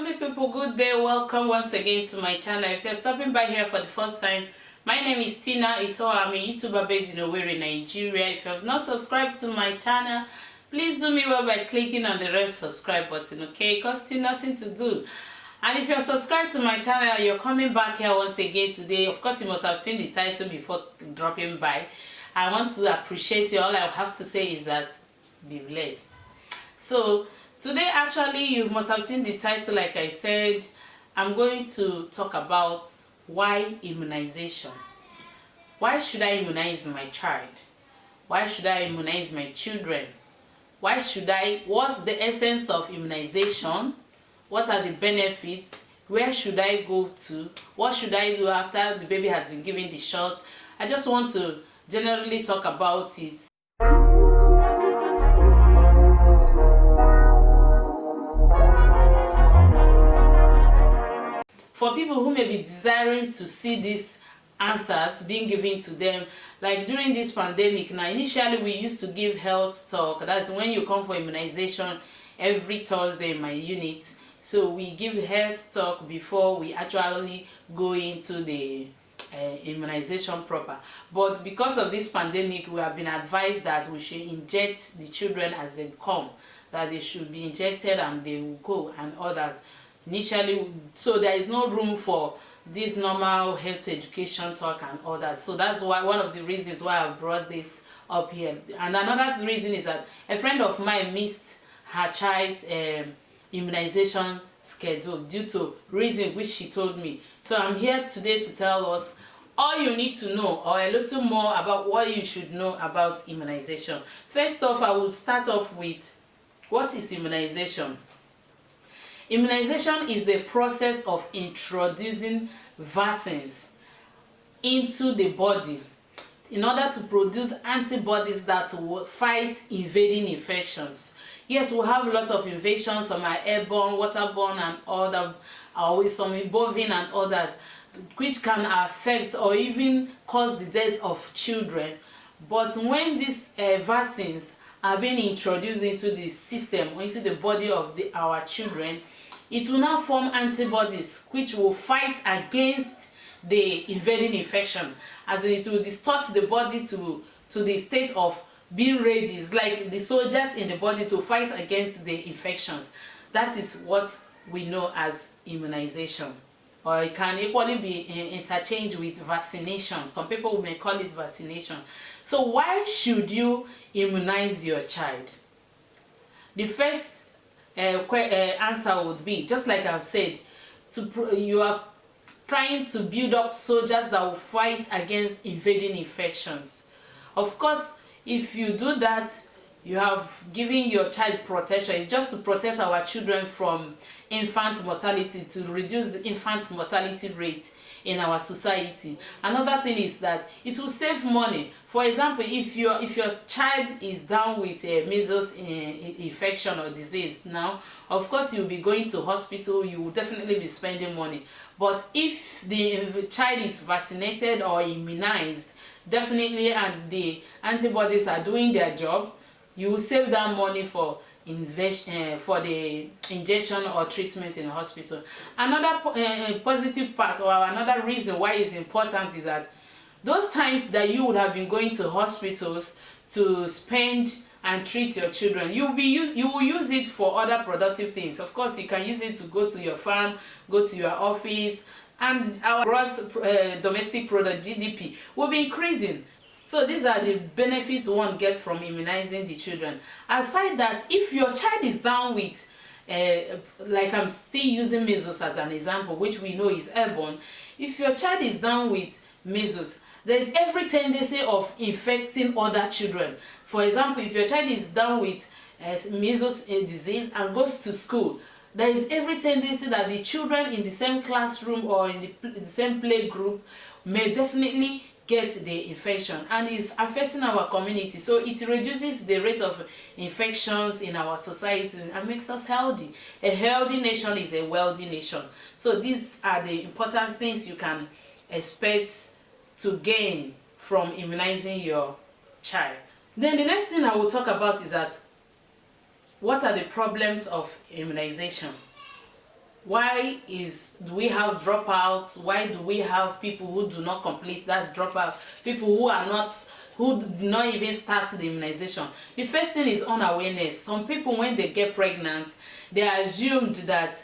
lovely people, good day. Welcome once again to my channel. If you're stopping by here for the first time, my name is Otti-Isoa. I'm a YouTuber based in Owerri, Nigeria. If you have not subscribed to my channel, please do me well by clicking on the red subscribe button, okay? It costs you nothing to do. And if you're subscribed to my channel, you're coming back here once again today. Of course, you must have seen the title before dropping by. I want to appreciate you. All I have to say is that be blessed. So today, actually, you must have seen the title. Like I said, I'm going to talk about why immunization. Why should I immunize my child? Why should I immunize my children? Why should I? What's the essence of immunization? What are the benefits? Where should I go to? What should I do after the baby has been given the shot? I just want to generally talk about it. For people who may be desiring to see these answers being given to them, like during this pandemic now, initially we used to give health talk. That's when you come for immunization every Thursday in my unit. So we give health talk before we actually go into the immunization proper. But because of this pandemic, we have been advised that we should inject the children as they come, that they should be injected and they will go and all that. Initially, so there is no room for this normal health education talk and all that. So that's why one of the reasons why I've brought this up here. And another reason is that a friend of mine missed her child's immunization schedule due to reason which she told me. So I'm here today to tell us all you need to know, or a little more about what you should know about immunization. First off, I will start off with what is immunization. Immunization is the process of introducing vaccines into the body in order to produce antibodies that will fight invading infections. Yes, we have a lot of infections, some are airborne, waterborne, and other, always some bovine and others, which can affect or even cause the death of children. But when these vaccines are being introduced into the system or into the body of our children, it will now form antibodies which will fight against the invading infection, as it will distort the body to the state of being ready. It's like the soldiers in the body to fight against the infections. That is what we know as immunization, or it can equally be interchanged with vaccination. Some people may call it vaccination. So why should you immunize your child? The first answer would be, just like I've said, you are trying to build up soldiers that will fight against invading infections. Of course, if you do that, you have given your child protection. It's just to protect our children from infant mortality, to reduce the infant mortality rate in our society. Another thing is that it will save money. For example, if your child is down with a measles infection or disease, now of course you'll be going to hospital, you will definitely be spending money. But if the child is vaccinated or immunized, definitely, and the antibodies are doing their job, you will save that money for the injection or treatment in the hospital. Another positive part, or another reason why it's important, is that those times that you would have been going to hospitals to spend and treat your children, you will use it for other productive things. Of course, you can use it to go to your farm, go to your office, and our gross domestic product (GDP) will be increasing. So these are the benefits one gets from immunizing the children. Aside that, if your child is down with, like I'm still using measles as an example, which we know is airborne. If your child is down with measles, there is every tendency of infecting other children. For example, if your child is down with measles disease and goes to school, there is every tendency that the children in the same classroom or in the same play group may definitely get the infection, and it's affecting our community. So it reduces the rate of infections in our society and makes us healthy. A healthy nation is a wealthy nation. So these are the important things you can expect to gain from immunizing your child. Then the next thing I will talk about is that what are the problems of immunization? why do we have dropouts? Why do we have people who do not complete, that's dropout, people who do not even start the immunization? The first thing is unawareness. Some people, when they get pregnant, they assumed that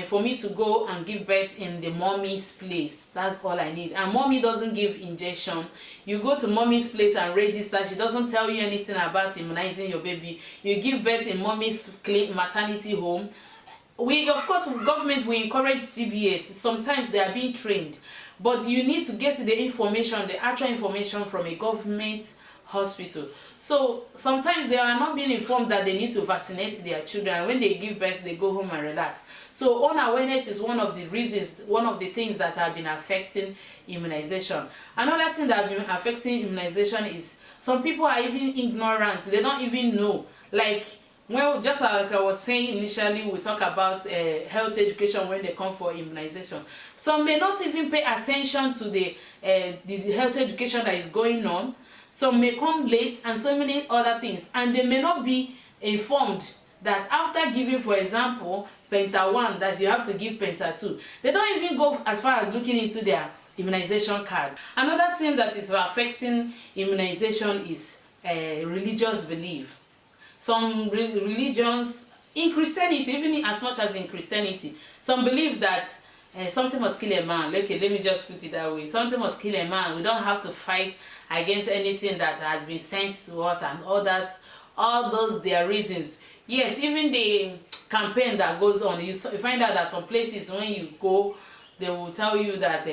for me to go and give birth in the mommy's place, that's all I need. And mommy doesn't give injection. You go to mommy's place and register, she doesn't tell you anything about immunizing your baby. You give birth in mommy's maternity home. Of course, government will encourage TBS. Sometimes they are being trained, but you need to get the information, the actual information, from a government hospital. So sometimes they are not being informed that they need to vaccinate their children. When they give birth, they go home and relax. So unawareness is one of the reasons, one of the things that have been affecting immunization. Another thing that have been affecting immunization is some people are even ignorant. They don't even know. Like, well, just like I was saying initially, we talk about health education when they come for immunization. Some may not even pay attention to the health education that is going on. Some may come late, and so many other things, and they may not be informed that after giving, for example, Penta 1, that you have to give Penta 2. They don't even go as far as looking into their immunization cards. Another thing that is affecting immunization is religious belief. Some religions, in Christianity, even as much as in Christianity, some believe that something must kill a man. Okay, let me just put it that way. Something must kill a man. We don't have to fight against anything that has been sent to us and all that. All those, their reasons. Yes, even the campaign that goes on, you find out that some places, when you go, they will tell you that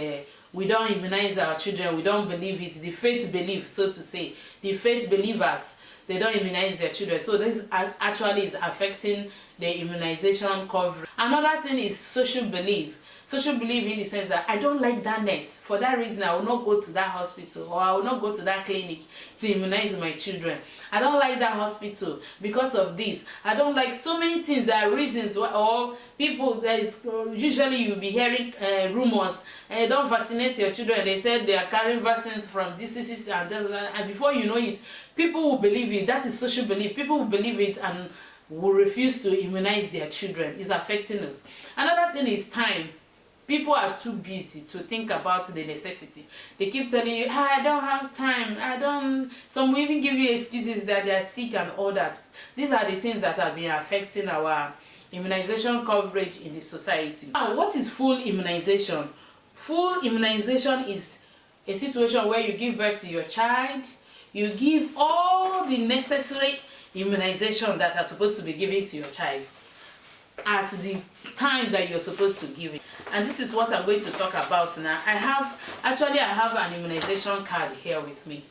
we don't immunize our children. We don't believe it. The faith belief, so to say. The faith believers, they don't immunize their children. So this actually is affecting the immunization coverage. Another thing is social belief. Social belief in the sense that I don't like that nurse. For that reason, I will not go to that hospital, or I will not go to that clinic to immunize my children. I don't like that hospital because of this. I don't like so many things. There are reasons why, or people, there is usually you'll be hearing rumors. Don't vaccinate your children. They said they are carrying vaccines from diseases, and before you know it, people will believe it. That is social belief. People will believe it and will refuse to immunize their children. It's affecting us. Another thing is time. People are too busy to think about the necessity. They keep telling you, I don't have time, some will even give you excuses that they are sick and all that. These are the things that have been affecting our immunization coverage in the society. Now, what is full immunization? Full immunization is a situation where you give birth to your child, you give all the necessary immunization that are supposed to be given to your child at the time that you're supposed to give it. And this is what I'm going to talk about now. I have an immunization card here with me.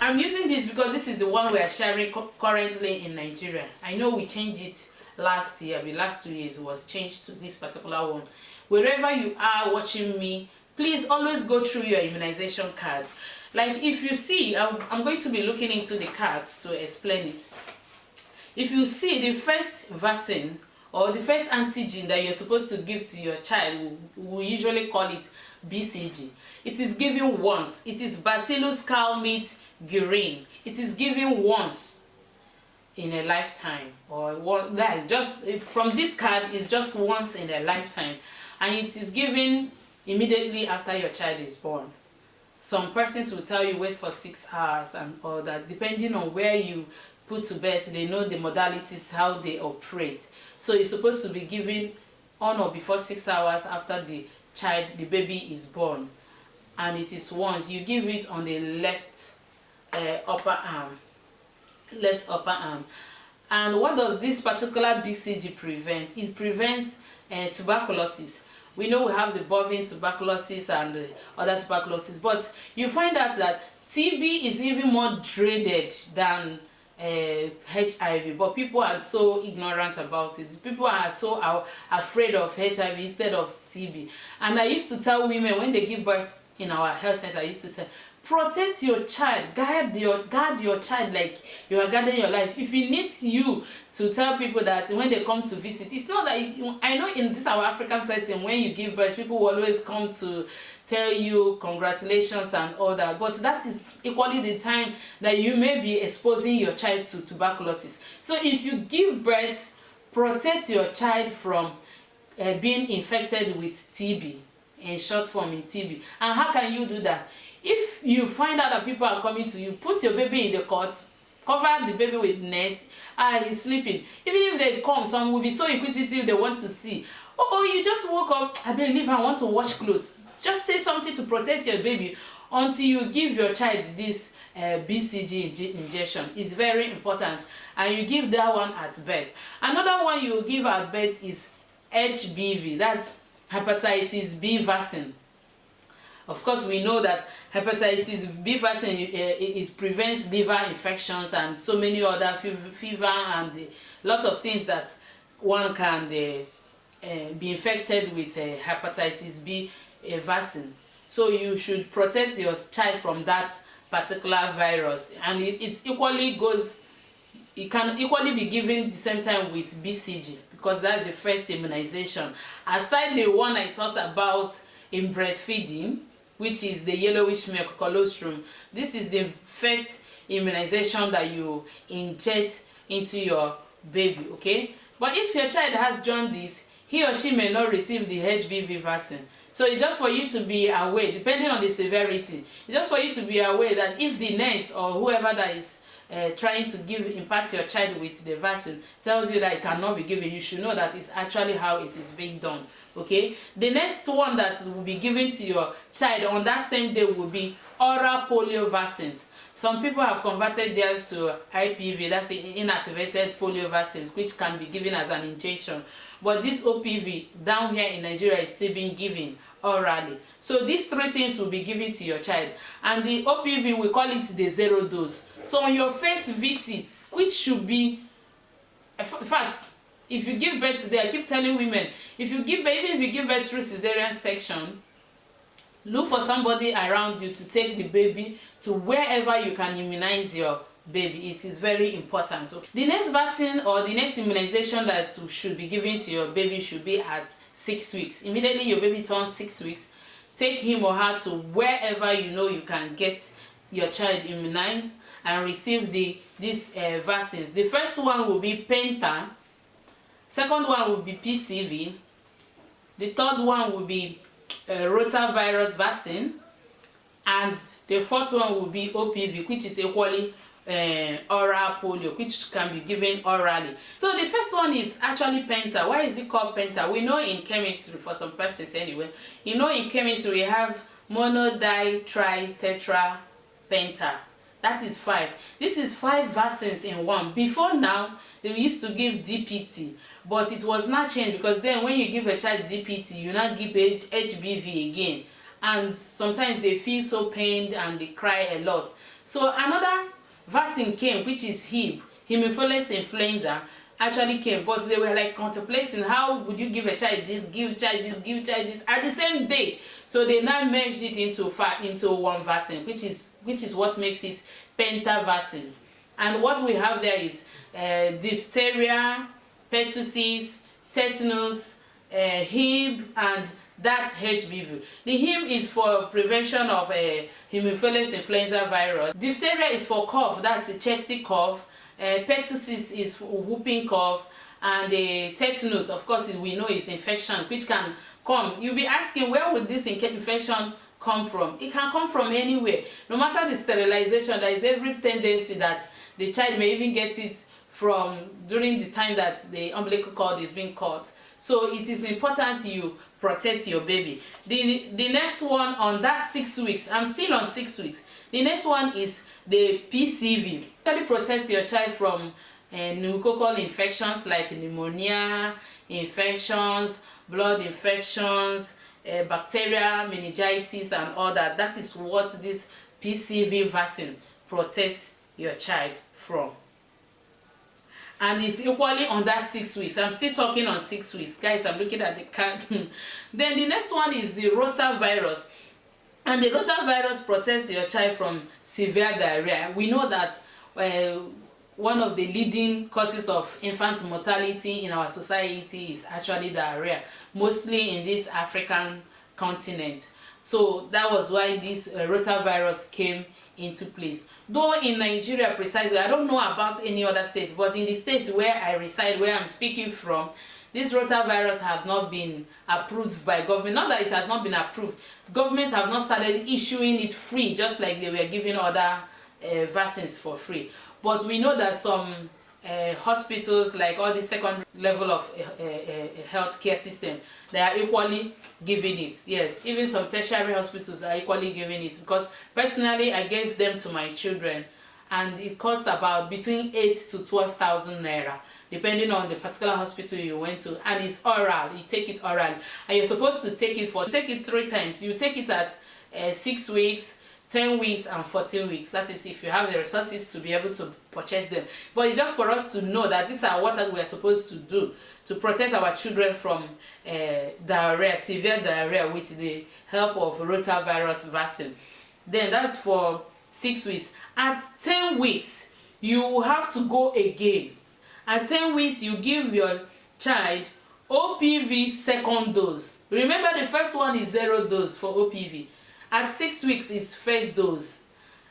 I'm using this because this is the one we are sharing currently in Nigeria. I know we changed it last year, the last 2 years it was changed to this particular one. Wherever you are watching me, please always go through your immunization card. Like, if you see, I'm going to be looking into the cards to explain it. If you see the first vaccine or the first antigen that you're supposed to give to your child, we usually call it BCG. It is given once. It is Bacillus calmette-guerin. It is given once in a lifetime, or one that is just from this card is just once in a lifetime, and it is given immediately after your child is born. Some persons will tell you wait for 6 hours and all that, depending on where you put to bed. They know the modalities, how they operate. So it's supposed to be given on or before 6 hours after the baby is born, and it is once. You give it on the left upper arm. And what does this particular BCG prevent? It prevents tuberculosis. We know we have the bovine tuberculosis and other tuberculosis, but you find out that TB is even more dreaded than HIV, but people are so ignorant about it. People are so afraid of HIV instead of TB. And I used to tell women when they give birth in our health center, I used to tell, protect your child, guard your child like you are guarding your life. If it needs you to tell people that when they come to visit, it's not that I know in this our African setting, when you give birth, people will always come to tell you congratulations and all that, but that is equally the time that you may be exposing your child to tuberculosis. So if you give birth protect your child from being infected with TB, in short form in TB. And how can you do that? If you find out that people are coming to you, put your baby in the cot, cover the baby with net. He's sleeping. Even if they come, some will be so inquisitive, they want to see. Oh, you just woke up, I believe I want to wash clothes. Just say something to protect your baby until you give your child this BCG injection. It's very important, and you give that one at birth. Another one you give at birth is HBV, that's hepatitis B vaccine. Of course, we know that hepatitis B vaccine it prevents liver infections and so many other fever and a lot of things that one can be infected with hepatitis B vaccine. So you should protect your child from that particular virus, and it equally goes. It can equally be given the same time with BCG, because that's the first immunization. Aside the one I talked about in breastfeeding, which is the yellowish milk colostrum, this is the first immunization that you inject into your baby, okay? But if your child has jaundice, he or she may not receive the HBV vaccine. So it's just for you to be aware, depending on the severity, it's just for you to be aware that if the nurse or whoever that is trying to impart your child with the vaccine tells you that it cannot be given, you should know that it's actually how it is being done, okay? The next one that will be given to your child on that same day will be oral polio vaccines. Some people have converted theirs to IPV, that's the inactivated polio vaccines, which can be given as an injection. But this OPV down here in Nigeria is still being given orally. So these three things will be given to your child. And the OPV, we call it the 0 dose. So on your first visit, which should be, in fact, if you give birth today, I keep telling women, if you give birth, even if you give birth through cesarean section, look for somebody around you to take the baby to wherever you can immunize your baby. It is very important. The next vaccine or the next immunization that should be given to your baby should be at 6 weeks. Immediately your baby turns 6 weeks, take him or her to wherever you know you can get your child immunized and receive these vaccines. The first one will be Penta, second one will be PCV, the third one will be rotavirus vaccine, and the fourth one will be OPV, which is equally oral polio, which can be given orally. So the first one is actually Penta. Why is it called Penta? We know in chemistry, for some persons anyway, you know in chemistry we have mono, di, tri, tetra, penta. That is 5. This is 5 vaccines in one. Before now, they used to give DPT, but it was not changed, because then when you give a child DPT, you now give HBV again, and sometimes they feel so pained and they cry a lot. So another vaccine came, which is Hib, Haemophilus influenza, actually came, but they were like contemplating how would you give a child this, give child this, give child this at the same day. So they now merged it into one vaccine, which is what makes it Penta vaccine. And what we have there is diphtheria, pertussis, tetanus, Hib, and that's HBV. The Hib is for prevention of Haemophilus influenza virus. Diphtheria is for cough, that's a chesty cough. Pertussis is for whooping cough, and the tetanus, of course, we know is infection which can come. You'll be asking, where would this infection come from? It can come from anywhere. No matter the sterilization, there is every tendency that the child may even get it from during the time that the umbilical cord is being cut. So it is important you protect your baby. The next one on that 6 weeks, I'm still on 6 weeks. The next one is the PCV. Actually protects your child from pneumococcal infections like pneumonia, infections, blood infections, bacteria, meningitis, and all that. That is what this PCV vaccine protects your child from. And it's equally on that 6 weeks. I'm still talking on 6 weeks. Guys, I'm looking at the card. Then the next one is the rotavirus. And the rotavirus protects your child from severe diarrhea. We know that one of the leading causes of infant mortality in our society is actually diarrhea, mostly in this African continent. So that was why this rotavirus came into place. Though in Nigeria precisely, I don't know about any other states, but in the state where I reside, where I'm speaking from, this rotavirus have not been approved by government. Not that it has not been approved, government have not started issuing it free, just like they were giving other vaccines for free. But we know that some hospitals, like all the second level of healthcare system, they are equally giving it. Yes, even some tertiary hospitals are equally giving it, because personally I gave them to my children, and it cost about between 8 to 12,000 naira, depending on the particular hospital you went to. And it's oral, you take it oral, and you're supposed to take it 3 times. You take it at 6 weeks, 10 weeks and 14 weeks. That is if you have the resources to be able to purchase them. But it's just for us to know that these are what we are supposed to do to protect our children from diarrhea, severe diarrhea, with the help of rotavirus vaccine. Then that's for 6 weeks. At 10 weeks, you have to go again. At 10 weeks, you give your child OPV second dose. Remember, the first one is 0 dose for OPV. At 6 weeks is first dose.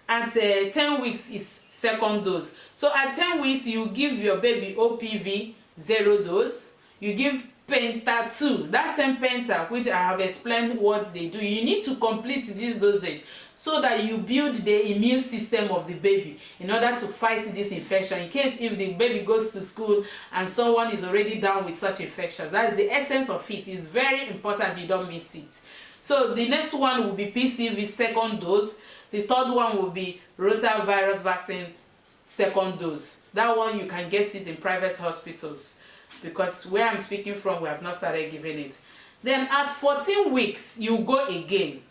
At 10 weeks is second dose. So at 10 weeks, you give your baby OPV 0 dose. You give Penta 2, that same Penta, which I have explained what they do. You need to complete this dosage so that you build the immune system of the baby in order to fight this infection, in case if the baby goes to school and someone is already down with such infection. That is the essence of it. It's very important you don't miss it. So the next one will be PCV second dose. The third one will be rotavirus vaccine second dose. That one you can get it in private hospitals, because where I'm speaking from, we have not started giving it. Then at 14 weeks, you go again.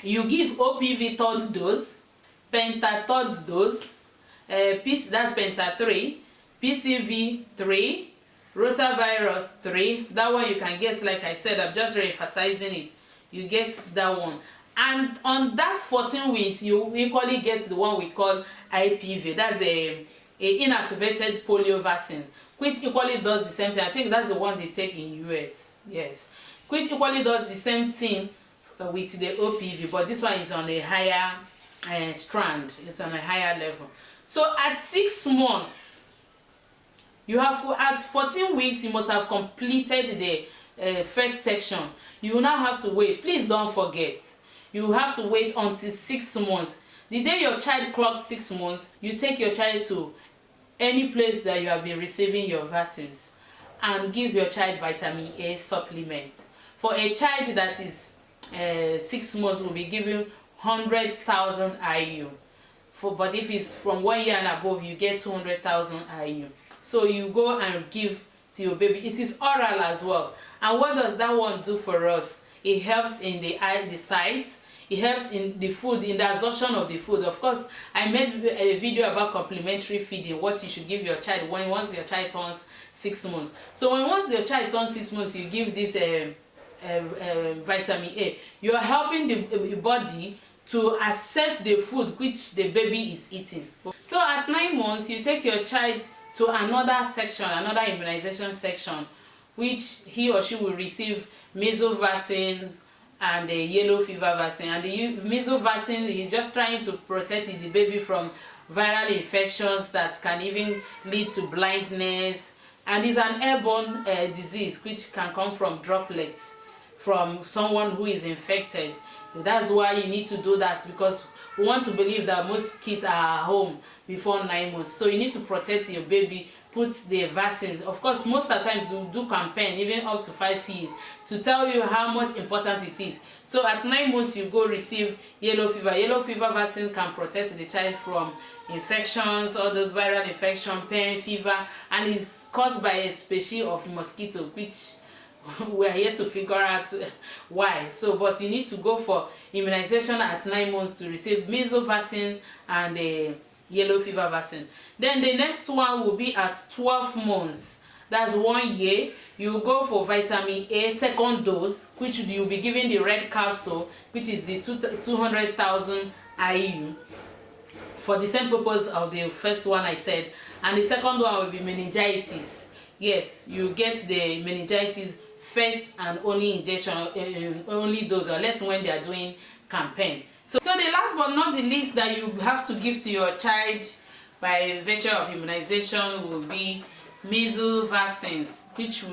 You give OPV third dose, Penta third dose, that's Penta 3, PCV 3, rotavirus 3. That one you can get, like I said, I'm just re-emphasizing it. You get that one. And on that 14 weeks, you equally get the one we call IPV. That's a inactivated polio vaccine, which equally does the same thing. I think that's the one they take in US. Yes, which equally does the same thing with the OPV, but this one is on a higher strand. It's on a higher level. So at 6 months, you have, at 14 weeks, you must have completed the first section. You will now have to wait. Please don't forget, you have to wait until 6 months. The day your child clocks 6 months, you take your child to any place that you have been receiving your vaccines and give your child vitamin A supplement. For a child that is 6 months, will be given 100,000 IU. But if it's from 1 year and above, you get 200,000 IU. So you go and give to your baby. It is oral as well. And what does that one do for us? It helps in the sight. It helps in the food, in the absorption of the food. Of course, I made a video about complementary feeding, what you should give your child once your child turns 6 months. So once your child turns 6 months, you give this vitamin A. You are helping the body to accept the food which the baby is eating. So at 9 months, you take your child to another section, another immunization section, which he or she will receive measles vaccine and the yellow fever vaccine. And the measles vaccine is just trying to protect the baby from viral infections that can even lead to blindness, and is an airborne disease which can come from droplets from someone who is infected. That's why you need to do that, because we want to believe that most kids are at home before 9 months. So you need to protect your baby, put the vaccine. Of course, most of the times we do campaign, even up to 5 years, to tell you how much important it is. So at 9 months, you go receive yellow fever. Yellow fever vaccine can protect the child from infections, all those viral infections, pain, fever, and is caused by a species of mosquito, which we are here to figure out why. So, but you need to go for immunization at 9 months to receive measles vaccine and the yellow fever vaccine. Then the next one will be at 12 months. That's 1 year. You go for vitamin A second dose, which you'll be given the red capsule, which is the 200,000 IU, for the same purpose of the first one I said. And the second one will be meningitis. Yes, you get the meningitis first and only injection, only dose, unless when they are doing campaign. So the last but not the least that you have to give to your child by virtue of immunization will be measles vaccines, which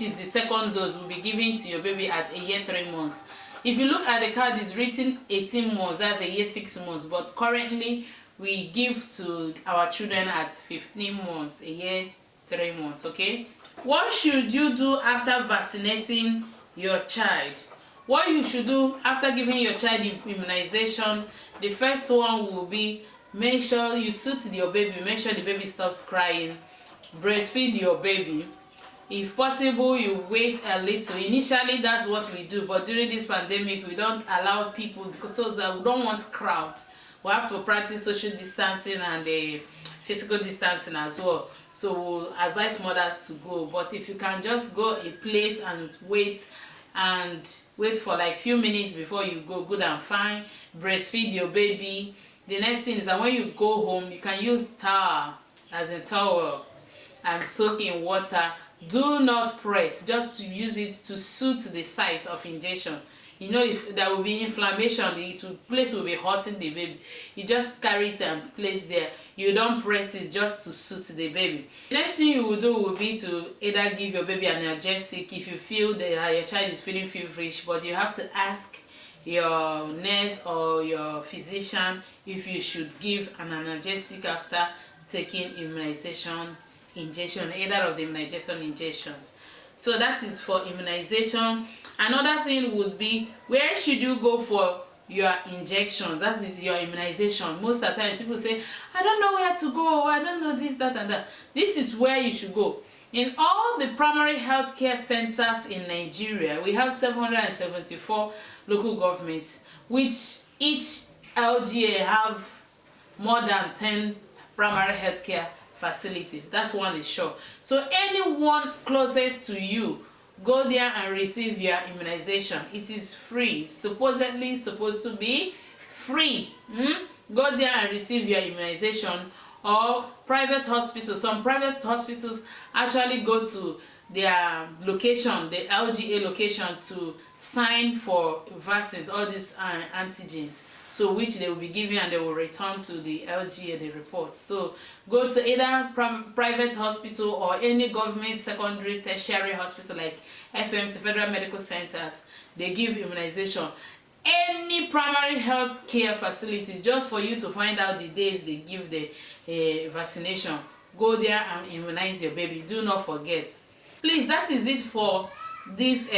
is the second dose will be given to your baby at a year 3 months. If you look at the card, it's written 18 months, that's a year 6 months, but currently we give to our children at 15 months, a year 3 months. Okay, what should you do after vaccinating your child? What you should do after giving your child immunization, the first one will be make sure you soothe your baby, make sure the baby stops crying, breastfeed your baby. If possible, you wait a little. Initially that's what we do, but during this pandemic we don't allow people because we don't want crowd. We have to practice social distancing and physical distancing as well, so we'll advise mothers to go. But if you can just go a place and wait for like few minutes before you go, good and fine. Breastfeed your baby. The next thing is that when you go home, you can use towel as a towel and soak in water. Do not press, just use it to soothe the site of injection. You know, if there will be inflammation, the place will be hurting the baby. You just carry it and place there. You don't press it, just to soothe the baby. The next thing you will do will be to either give your baby an analgesic if you feel that your child is feeling feverish, but you have to ask your nurse or your physician if you should give an analgesic after taking injection, either of the immunization injections. So that is for immunization. Another thing would be, where should you go for your injections? That is your immunization. Most of the times people say, I don't know where to go, I don't know this, that and that. This is where you should go. In all the primary health care centers in Nigeria, we have 774 local governments, which each LGA have more than 10 primary health care facility. That one is sure. So anyone closest to you, go there and receive your immunization. It is free, supposedly supposed to be free. Go there and receive your immunization. Or private hospitals, some private hospitals actually go to their location, the LGA location, to sign for vaccines, all these antigens, so which they will be given and they will return to the LGA the reports. So go to either private hospital or any government secondary tertiary hospital like FMC, Federal Medical Centers. They give immunization. Any primary health care facility, just for you to find out the days they give the vaccination, go there and immunize your baby. Do not forget. Please, that is it for this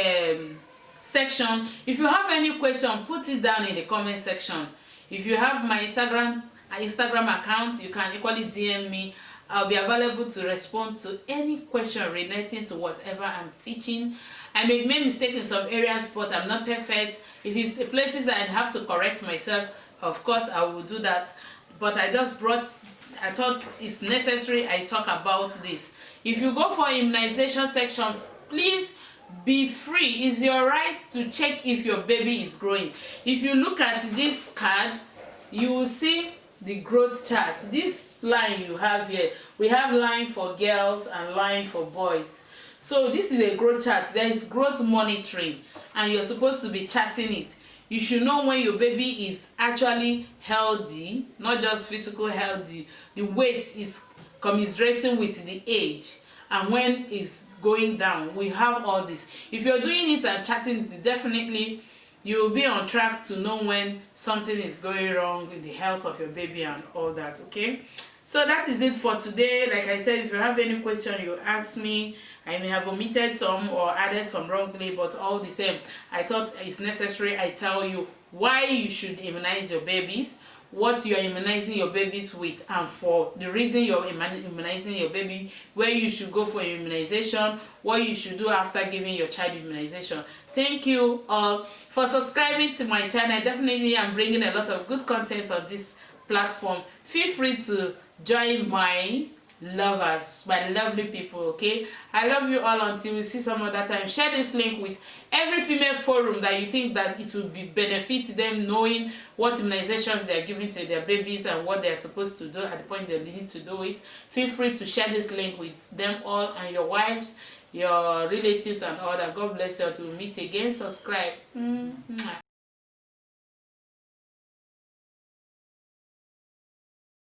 section. If you have any question, put it down in the comment section. If you have my Instagram account, you can equally DM me. I'll be available to respond to any question relating to whatever I'm teaching. I may make mistakes in some areas, but I'm not perfect. If it's the places that I have to correct myself, of course I will do that. But I thought it's necessary I talk about this. If you go for immunization section, please be free. It's your right to check if your baby is growing. If you look at this card, you will see the growth chart. This line you have here, we have line for girls and line for boys. So this is a growth chart. There is growth monitoring and you're supposed to be charting it. You should know when your baby is actually healthy, not just physical healthy. The weight is commiserating with the age, and when it's going down. We have all this. If you're doing it and charting it, definitely you will be on track to know when something is going wrong in the health of your baby and all that. Okay, so that is it for today. Like I said, if you have any question, you ask me. I may have omitted some or added some wrongly, but all the same, I thought it's necessary I tell you why you should immunize your babies, what you're immunizing your babies with, and for the reason you're immunizing your baby, where you should go for immunization, what you should do after giving your child immunization. Thank you all for subscribing to my channel. Definitely I'm bringing a lot of good content on this platform. Feel free to join my lovers, my lovely people. Okay, I love you all. Until we see some other time, share this link with every female forum that you think that it will be benefit them, knowing what immunizations they are giving to their babies and what they are supposed to do at the point they need to do it. Feel free to share this link with them all and your wives, your relatives and all that. God bless you. Until we meet again, subscribe.